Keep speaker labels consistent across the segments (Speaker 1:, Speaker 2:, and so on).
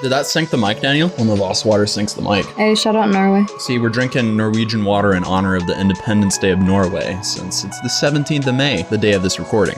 Speaker 1: Did that sink the mic, Daniel? Well, the Voss water sinks the mic.
Speaker 2: Hey, shout out Norway.
Speaker 1: See, we're drinking Norwegian water in honor of the Independence Day of Norway, since it's the 17th of May, the day of this recording.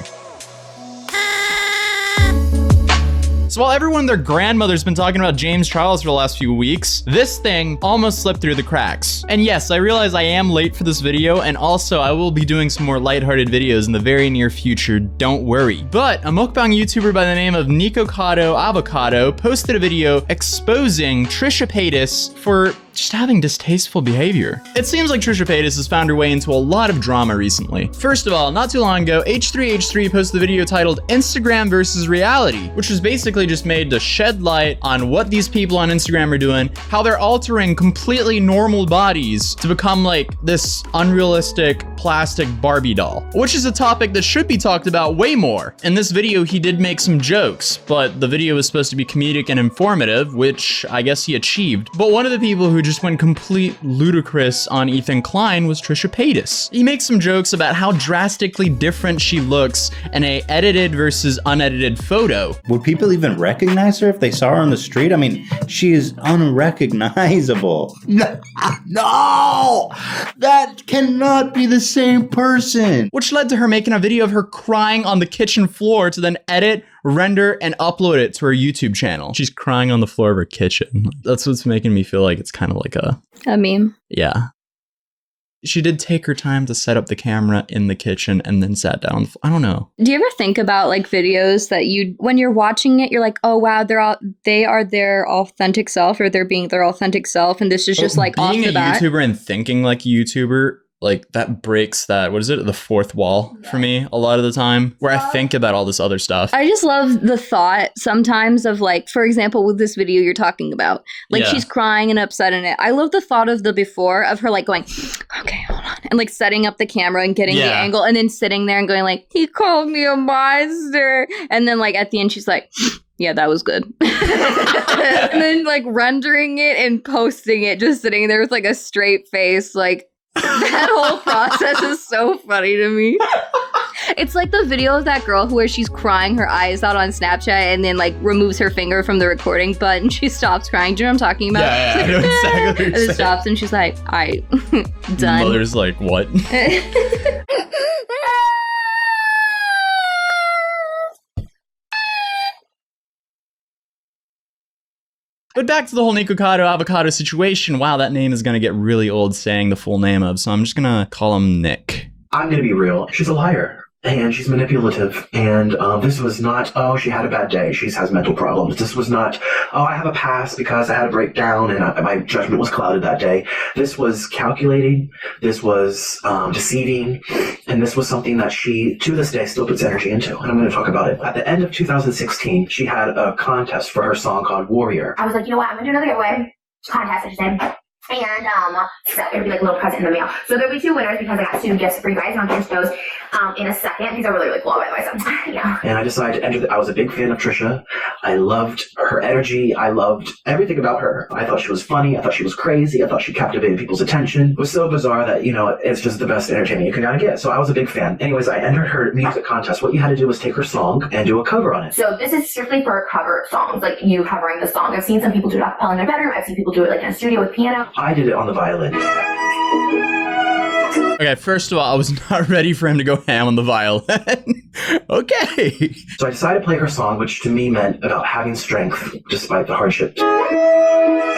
Speaker 1: So while everyone and their grandmother's been talking about James Charles for the last few weeks, this thing almost slipped through the cracks. And yes, I realize I am late for this video, and also I will be doing some more lighthearted videos in the very near future, don't worry. But a mukbang YouTuber by the name of Nikocado Avocado posted a video exposing Trisha Paytas for just having distasteful behavior. It seems like Trisha Paytas has found her way into a lot of drama recently. First of all, not too long ago, H3H3 posted a video titled Instagram versus Reality, which was basically just made to shed light on what these people on Instagram are doing, how they're altering completely normal bodies to become like this unrealistic plastic Barbie doll, which is a topic that should be talked about way more. In this video, he did make some jokes, but the video was supposed to be comedic and informative, which I guess he achieved. But one of the people who just went complete ludicrous on Ethan Klein was Trisha Paytas. He makes some jokes about how drastically different she looks in a edited versus unedited photo.
Speaker 3: Would people even recognize her if they saw her on the street? I mean, she is unrecognizable. No, that cannot be the same person.
Speaker 1: Which led to her making a video of her crying on the kitchen floor to then edit, render, and upload it to her YouTube channel. She's crying on the floor of her kitchen. That's what's making me feel like it's kind of like a
Speaker 2: meme.
Speaker 1: Yeah. She did take her time to set up the camera in the kitchen and then sat down. I don't know.
Speaker 2: Do you ever think about like videos that when you're watching it, you're like, oh wow, they are their authentic self, or they're being their authentic self, and this is just like off the bat.
Speaker 1: Being a YouTuber and thinking like a YouTuber, like that breaks that, what is it, the fourth wall for me a lot of the time, where I think about all this other stuff.
Speaker 2: I just love the thought sometimes of like, for example, with this video you're talking about, like she's crying and upset in it. I love the thought of the before of her like going, okay, hold on, and like setting up the camera and getting the angle, and then sitting there and going like, he called me a monster, and then like at the end she's like, yeah, that was good. And then like rendering it and posting it, just sitting there with like a straight face, like that whole process is so funny to me. It's like the video of that girl where she's crying her eyes out on Snapchat and then like removes her finger from the recording button. She stops crying. Do you know what I'm talking about?
Speaker 1: Yeah, I know exactly what you're
Speaker 2: and then stops and she's like, all right, done.
Speaker 1: Mother's like, what? But back to the whole Nikocado Avocado situation. Wow, that name is going to get really old saying the full name of, so I'm just going to call him Nick.
Speaker 4: I'm going to be real. She's a liar. And she's manipulative. And this was not, oh, she had a bad day. She has mental problems. This was not, oh, I have a past because I had a breakdown and my judgment was clouded that day. This was calculating. This was deceiving. And this was something that she, to this day, still puts energy into. And I'm going to talk about it. At the end of 2016, she had a contest for her song called Warrior.
Speaker 5: I was like, you know what? I'm going to do another giveaway contest, I should say. And so it'll be like a little present in the mail. So there'll be 2 winners because I got 2 gifts for you guys, and I'll finish those in a second. These are really, really cool, by the way. So yeah. And
Speaker 4: I decided to enter. I was a big fan of Trisha. I loved her energy. I loved everything about her. I thought she was funny. I thought she was crazy. I thought she captivated people's attention. It was so bizarre that, you know, it's just the best entertainment you can kind of get. So I was a big fan. Anyways, I entered her music contest. What you had to do was take her song and do a cover on it.
Speaker 5: So this is strictly for cover songs, like you covering the song. I've seen some people do it a cappella in their bedroom. I've seen people do it like in a studio with piano.
Speaker 4: I did it on the violin.
Speaker 1: Okay, first of all, I was not ready for him to go ham on the violin. Okay.
Speaker 4: So I decided to play her song, which to me meant about having strength despite the hardships.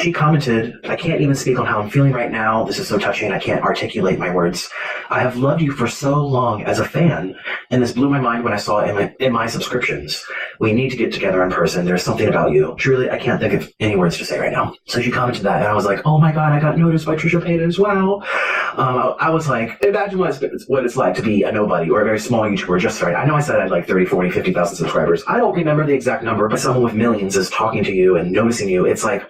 Speaker 4: She commented, I can't even speak on how I'm feeling right now. This is so touching. I can't articulate my words. I have loved you for so long as a fan, and this blew my mind when I saw it in my subscriptions. We need to get together in person. There's something about you. Truly, I can't think of any words to say right now. So she commented that, and I was like, oh my God, I got noticed by Trisha Paytas. Wow. I was like, imagine what it's like to be a nobody or a very small YouTuber just starting. I know I said I had like 30, 40, 50,000 subscribers. I don't remember the exact number, but someone with millions is talking to you and noticing you. It's like,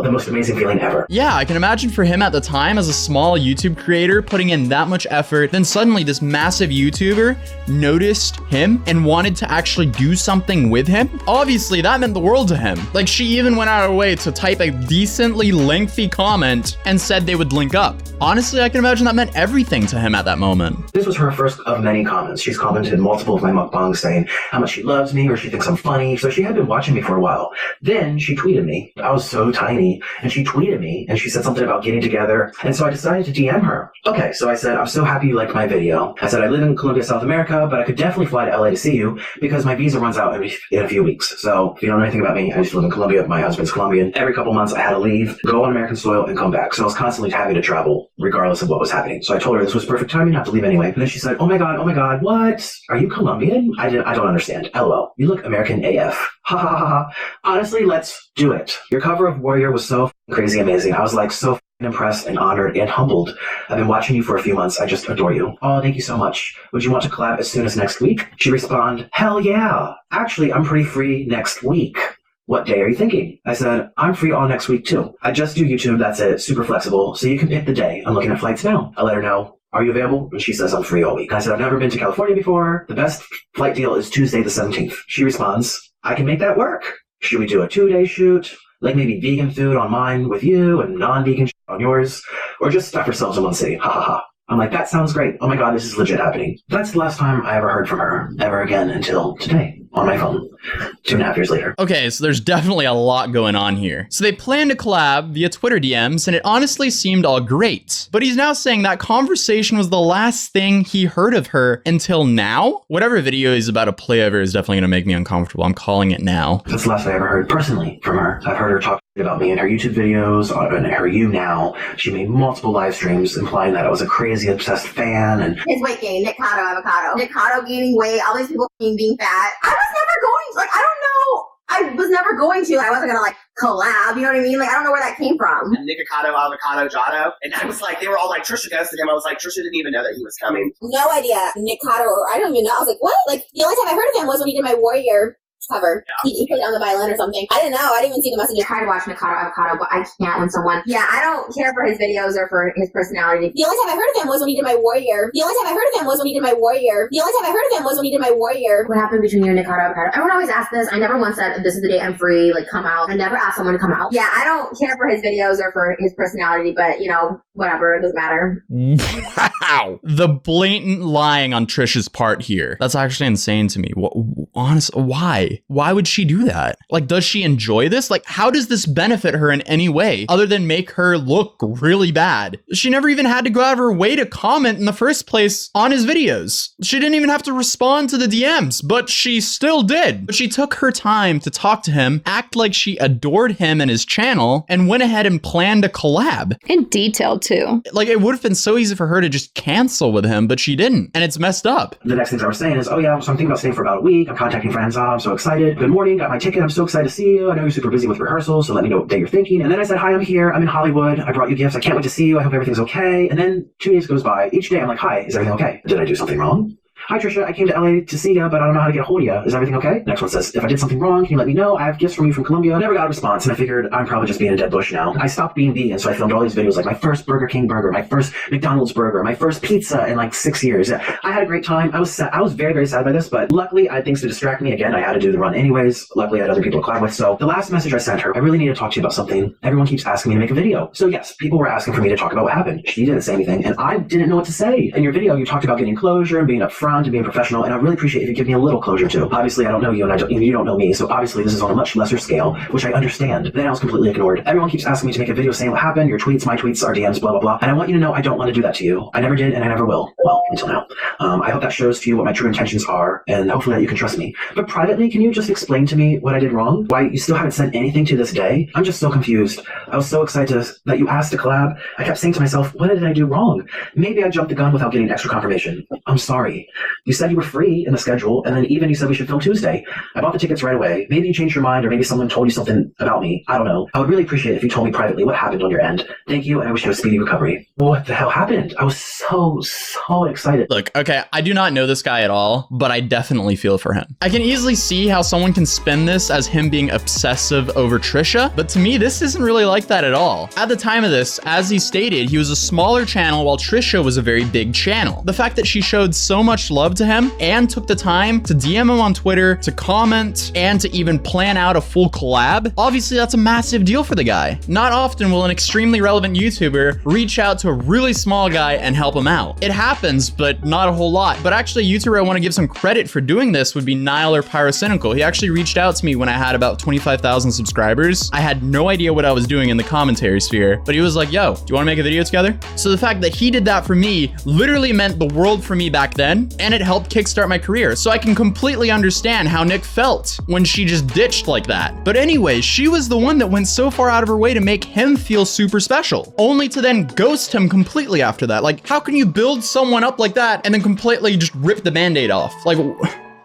Speaker 4: the most amazing feeling ever.
Speaker 1: Yeah, I can imagine for him at the time as a small YouTube creator putting in that much effort, then suddenly this massive YouTuber noticed him and wanted to actually do something with him. Obviously, that meant the world to him. Like, she even went out of her way to type a decently lengthy comment and said they would link up. Honestly, I can imagine that meant everything to him at that moment.
Speaker 4: This was her first of many comments. She's commented multiple of my mukbangs saying how much she loves me or she thinks I'm funny. So she had been watching me for a while. Then she tweeted me. I was so tiny. And she tweeted me and she said something about getting together. And so I decided to DM her. Okay, so I said, I'm so happy you liked my video. I said, I live in Colombia, South America, but I could definitely fly to LA to see you because my visa runs out in a few weeks. So if you don't know anything about me, I used to live in Colombia. My husband's Colombian. Every couple months I had to leave, go on American soil and come back. So I was constantly having to travel regardless of what was happening. So I told her this was perfect timing not to leave anyway. And then she said, oh my God, what? Are you Colombian? I don't understand. LOL. You look American AF. Ha ha ha ha. Honestly, let's do it. Your cover of Warrior was so crazy amazing. I was like so impressed and honored and humbled. I've been watching you for a few months. I just adore you. Oh, thank you so much. Would you want to collab as soon as next week? She responded, hell yeah. Actually, I'm pretty free next week. What day are you thinking? I said, I'm free all next week too. I just do YouTube. That's it. Super flexible. So you can pick the day. I'm looking at flights now. I let her know. Are you available? And she says, I'm free all week. I said, I've never been to California before. The best flight deal is Tuesday the 17th. She responds, I can make that work. Should we do a 2-day shoot? Like maybe vegan food on mine with you and non-vegan on yours? Or just stuff ourselves in one city? Ha ha ha. I'm like, that sounds great. Oh my God, this is legit happening. That's the last time I ever heard from her, ever again, until today. On my phone, 2.5 years later.
Speaker 1: Okay, so there's definitely a lot going on here. So they planned to collab via Twitter DMs, and it honestly seemed all great. But he's now saying that conversation was the last thing he heard of her until now? Whatever video he's about to play over is definitely gonna make me uncomfortable. I'm calling it now.
Speaker 4: That's the last I ever heard personally from her. I've heard her talk about me in her YouTube videos, and her You Now. She made multiple live streams implying that I was a crazy obsessed fan. And
Speaker 5: his weight gain, Nikocado, Avocado. Nikocado gaining weight, all these people being fat. I was never going to. I wasn't going to like collab, you know what I mean? Like, I don't know where that came from.
Speaker 6: Nikocado, Avocado, Jado. And I was like, they were all like, Trisha ghosted him. I was like, Trisha didn't even know that he was coming.
Speaker 5: No idea. Nikocado, or I don't even know. I was like, what? Like, the only time I heard of him was when he did my Warrior cover. Yeah. He put it on the violin or something. I didn't know. I didn't even see the message. I tried to watch Nikocado, Avocado, but I can't when someone... Yeah, I don't care for his videos or for his personality. The only time I heard of him was when he did my Warrior. What happened between you and Nikocado, Avocado? Everyone always asks this. I never once said, this is the day I'm free, like, come out. I never asked someone to come out. Yeah, I don't care for his videos or for his personality, but, you know, whatever. It doesn't matter.
Speaker 1: Wow. The blatant lying on Trisha's part here. That's actually insane to me. Honestly, why? Why would she do that? Like, does she enjoy this? Like, how does this benefit her in any way other than make her look really bad? She never even had to go out of her way to comment in the first place on his videos. She didn't even have to respond to the DMs, but she still did. But she took her time to talk to him, act like she adored him and his channel, and went ahead and planned a collab.
Speaker 2: In detail, too.
Speaker 1: Like, it would have been so easy for her to just cancel with him, but she didn't. And it's messed up.
Speaker 4: The next things I was saying is, oh yeah, so I'm thinking about staying for about a week. I'm contacting friends. I'm so excited. Good morning. Got my ticket. I'm so excited to see you. I know you're super busy with rehearsals, so let me know what day you're thinking. And then I said, hi, I'm here. I'm in Hollywood. I brought you gifts. I can't wait to see you. I hope everything's okay. And then 2 days goes by. Each day I'm like, hi, is everything okay? Did I do something wrong? Hi, Trisha. I came to LA to see you, but I don't know how to get a hold of you. Is everything okay? Next one says, if I did something wrong, can you let me know? I have gifts from you from Colombia. I never got a response, and I figured I'm probably just being a dead bush now. I stopped being vegan, so I filmed all these videos, like my first Burger King burger, my first McDonald's burger, my first pizza in like 6 years. I had a great time. I was sad. I was very, very sad by this, but luckily I had things to distract me. Again, I had to do the run anyways. Luckily I had other people to collab with. So the last message I sent her, I really need to talk to you about something. Everyone keeps asking me to make a video. So yes, people were asking for me to talk about what happened. She didn't say anything, and I didn't know what to say. In your video, you talked about getting closure and being upfront and being professional, and I really appreciate if you give me a little closure too. Obviously, I don't know you, and you don't know me, so obviously this is on a much lesser scale, which I understand. Then I was completely ignored. Everyone keeps asking me to make a video saying what happened, your tweets, my tweets, our DMs, blah, blah, blah. And I want you to know I don't want to do that to you. I never did, and I never will. Well, until now. I hope that shows to you what my true intentions are, and hopefully that you can trust me. But privately, can you just explain to me what I did wrong? Why you still haven't said anything to this day? I'm just so confused. I was so excited that you asked to collab. I kept saying to myself, what did I do wrong? Maybe I jumped the gun without getting extra confirmation. I'm sorry. You said you were free in the schedule, and then even you said we should film Tuesday. I bought the tickets right away. Maybe you changed your mind, or maybe someone told you something about me. I don't know. I would really appreciate it if you told me privately what happened on your end. Thank you, and I wish you a speedy recovery. What the hell happened? I was so excited.
Speaker 1: Look, okay, I do not know this guy at all, but I definitely feel for him. I can easily see how someone can spin this as him being obsessive over Trisha, but to me, this isn't really like that at all. At the time of this, as he stated, he was a smaller channel while Trisha was a very big channel. The fact that she showed so much love to him and took the time to DM him on Twitter, to comment, and to even plan out a full collab, obviously that's a massive deal for the guy. Not often will an extremely relevant YouTuber reach out to a really small guy and help him out. It happens, but not a whole lot. But actually, a YouTuber I want to give some credit for doing this would be Nile or Pyrocynical. He actually reached out to me when I had about 25,000 subscribers. I had no idea what I was doing in the commentary sphere, but he was like, yo, do you want to make a video together? So the fact that he did that for me literally meant the world for me back then, and it helped kickstart my career. So I can completely understand how Nick felt when she just ditched like that. But anyway, she was the one that went so far out of her way to make him feel super special, only to then ghost him completely after that. Like, how can you build someone up like that and then completely just rip the band-aid off? Like,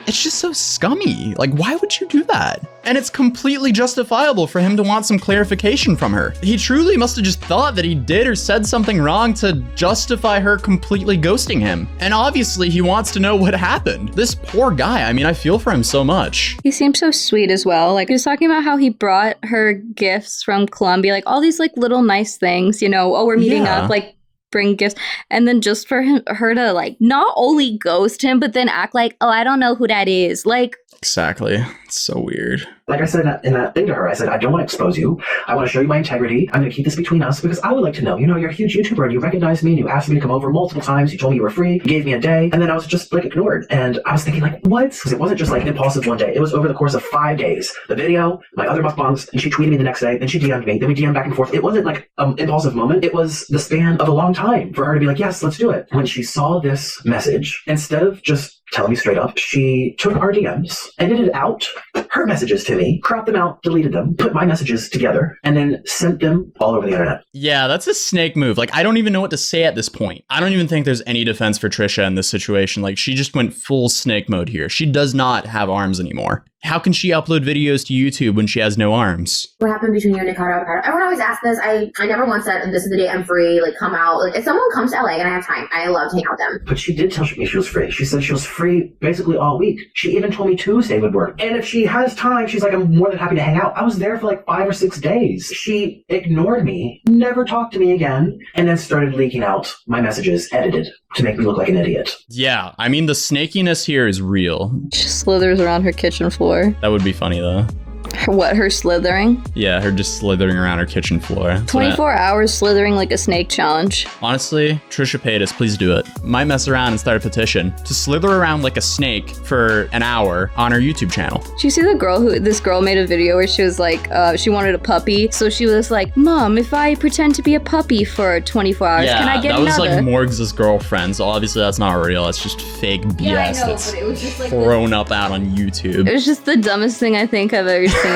Speaker 1: it's just so scummy. Like, why would you do that? And it's completely justifiable for him to want some clarification from her. He truly must have just thought that he did or said something wrong to justify her completely ghosting him. And obviously he wants to know what happened. This poor guy, I mean, I feel for him so much.
Speaker 2: He seems so sweet as well. Like, he was talking about how he brought her gifts from Colombia, like all these like little nice things, you know, oh, we're meeting up, like bring gifts, and then just for her to like not only ghost him but then act like, oh, I don't know who that is. Like,
Speaker 1: exactly. It's so weird.
Speaker 4: Like I said in that thing to her, I said, I don't want to expose you. I want to show you my integrity. I'm going to keep this between us because I would like to know, you know, you're a huge YouTuber and you recognized me and you asked me to come over multiple times. You told me you were free. You gave me a day. And then I was just like ignored. And I was thinking like, what? Because it wasn't just like impulsive one day. It was over the course of 5 days. The video, my other mukbangs, and she tweeted me the next day. Then she DM'd me. Then we DM'd back and forth. It wasn't like an impulsive moment. It was the span of a long time for her to be like, yes, let's do it. When she saw this message, instead of just telling me straight up, she took our DMs, edited out her messages to me, cropped them out, deleted them, put my messages together, and then sent them all over the internet.
Speaker 1: Yeah, that's a snake move. Like, I don't even know what to say at this point. I don't even think there's any defense for Trisha in this situation. Like, she just went full snake mode here. She does not have arms anymore. How can she upload videos to YouTube when she has no arms?
Speaker 5: What happened between you and Nikocado, Avocado? Everyone always asks this. I never once said, this is the day I'm free, like, come out. Like, if someone comes to LA and I have time, I love to hang out with them.
Speaker 4: But she did tell me she was free. She said she was free basically all week. She even told me Tuesday would work. And if she has time, she's like, I'm more than happy to hang out. I was there for like 5 or 6 days. She ignored me, never talked to me again, and then started leaking out my messages edited to make me look like an idiot.
Speaker 1: Yeah, I mean, the snakiness here is real.
Speaker 2: she slithers around her kitchen floor.
Speaker 1: That would be funny, though.
Speaker 2: Her slithering?
Speaker 1: Yeah, her just slithering around her kitchen floor.
Speaker 2: 24 hours slithering like a snake challenge.
Speaker 1: Honestly, Trisha Paytas, please do it. Might mess around and start a petition to slither around like a snake for an hour on her YouTube channel.
Speaker 2: Did you see this girl made a video where she was like, she wanted a puppy. So she was like, Mom, if I pretend to be a puppy for 24 hours, can I get another?
Speaker 1: Yeah, that was like Morgs' girlfriend, so obviously that's not real. It's just fake BS
Speaker 2: Yeah, I know,
Speaker 1: that's
Speaker 2: but it was just like
Speaker 1: thrown up out on YouTube.
Speaker 2: It was just the dumbest thing I think I've ever seen.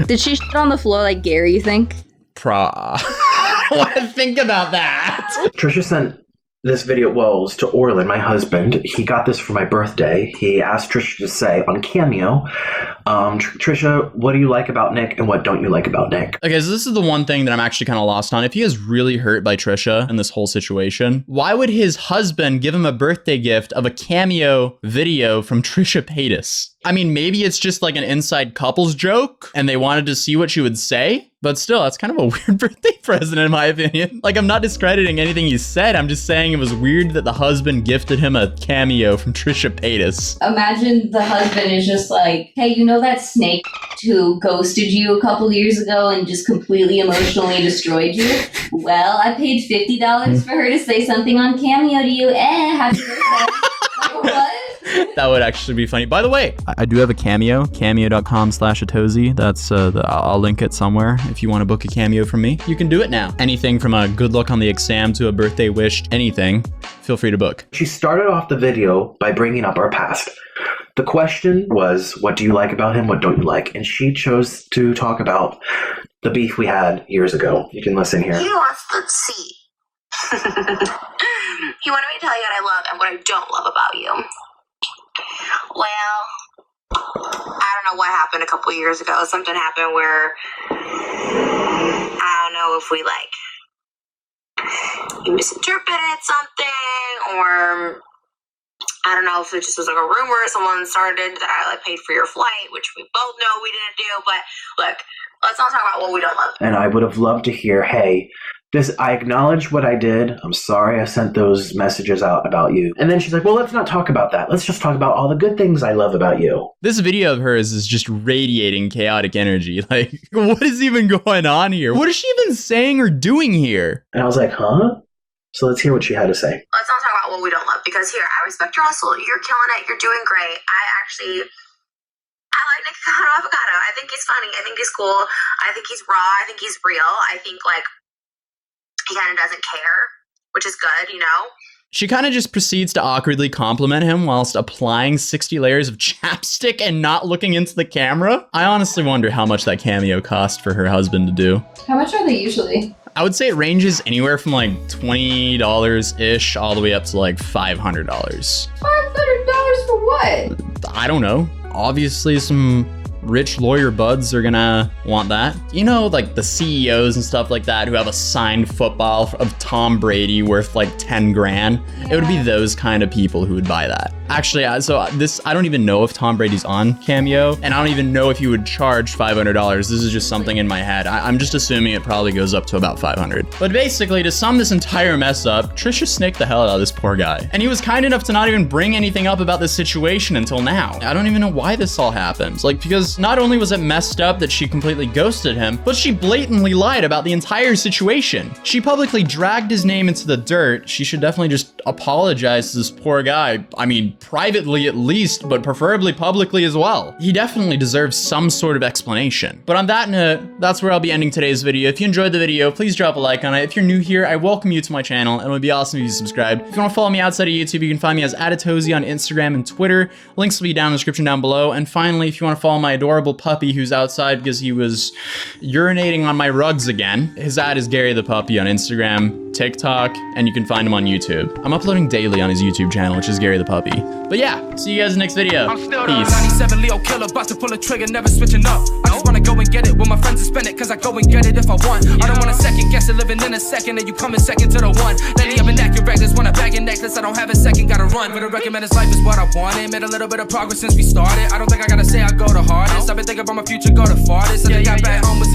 Speaker 2: Did she shit on the floor like Gary, you think?
Speaker 1: I want to think about that.
Speaker 4: Trisha sent this video, well, it was to Orlin, my husband. He got this for my birthday. He asked Trisha to say on Cameo, Trisha, what do you like about Nick and what don't you like about Nick?
Speaker 1: Okay, so this is the one thing that I'm actually kind of lost on. If he is really hurt by Trisha in this whole situation, why would his husband give him a birthday gift of a cameo video from Trisha Paytas? I mean, maybe it's just like an inside couples joke and they wanted to see what she would say. But still, that's kind of a weird birthday present in my opinion. Like, I'm not discrediting anything he said. I'm just saying it was weird that the husband gifted him a cameo from Trisha Paytas.
Speaker 2: Imagine the husband is just like, hey, you know that snake who ghosted you a couple years ago and just completely emotionally destroyed you? Well, I paid $50 for her to say something on Cameo to you. Happy birthday. Like, what?
Speaker 1: That would actually be funny. By the way, I do have a Cameo, cameo.com/Atozy. That's I'll link it somewhere. If you want to book a cameo from me, you can do it now. Anything from a good luck on the exam to a birthday wish, anything, feel free to book.
Speaker 4: She started off the video by bringing up our past. The question was, what do you like about him? What don't you like? And she chose to talk about the beef we had years ago. You can listen here.
Speaker 7: He wants the C.
Speaker 5: He wanted me to tell you what I love and what I don't love about you. Well, I don't know what happened a couple years ago. Something happened where I don't know if we like you misinterpreted something, or I don't know if it just was like a rumor someone started that I like paid for your flight, which we both know we didn't do. But look, let's not talk about what we don't love.
Speaker 4: And I would have loved to hear, hey, I acknowledge what I did. I'm sorry I sent those messages out about you. And then she's like, well, let's not talk about that. Let's just talk about all the good things I love about you.
Speaker 1: This video of hers is just radiating chaotic energy. Like, what is even going on here? What is she even saying or doing here?
Speaker 4: And I was like, huh? So let's hear what she had to say.
Speaker 5: Let's not talk about what we don't love, because here, I respect your hustle. You're killing it. You're doing great. I like Nikocado Avocado. I think he's funny. I think he's cool. I think he's raw. I think he's real. I think, like, he kind of doesn't care, which is good, you know?
Speaker 1: She kind of just proceeds to awkwardly compliment him whilst applying 60 layers of chapstick and not looking into the camera. I honestly wonder how much that cameo cost for her husband to do.
Speaker 2: How much are they usually?
Speaker 1: I would say it ranges anywhere from like $20-ish all the way up to like $500.
Speaker 2: $500 for what?
Speaker 1: I don't know. Obviously some rich lawyer buds are gonna want that. You know, like the CEOs and stuff like that who have a signed football of Tom Brady worth like 10 grand. Yeah. It would be those kind of people who would buy that. Actually, I don't even know if Tom Brady's on Cameo, and I don't even know if he would charge $500. This is just something in my head. I'm just assuming it probably goes up to about $500. But basically, to sum this entire mess up, Trisha snaked the hell out of this poor guy. And he was kind enough to not even bring anything up about this situation until now. I don't even know why this all happened. Like, because not only was it messed up that she completely ghosted him, but she blatantly lied about the entire situation. She publicly dragged his name into the dirt. She should definitely just apologize to this poor guy. I mean, privately at least, but preferably publicly as well. He definitely deserves some sort of explanation. But on that note, that's where I'll be ending today's video. If you enjoyed the video, please drop a like on it. If you're new here, I welcome you to my channel, and it would be awesome if you subscribe. If you want to follow me outside of YouTube, you can find me as Atozy on Instagram and Twitter. Links will be down in the description down below. And finally, if you want to follow my adorable puppy who's outside because he was urinating on my rugs again, his ad is Gary the Puppy on Instagram, TikTok, and you can find him on YouTube. I'm uploading daily on his YouTube channel, which is Gary the Puppy. But yeah, see you guys in the next video. Peace.
Speaker 7: 97 Leo killer, about to pull a trigger, never switching up. I just wanna go and get it with my friends and spend it, cause I go and get it if I want. I don't wanna second guess it, living in a second, and you coming second to the one. Lately I've been acting reckless, wanna bag your necklace, I don't have a second, gotta run. But I recommend this life is what I wanted, made a little bit of progress since we started. I don't think I gotta say I go the hardest, I've been thinking about my future, go the farthest. I think I back home with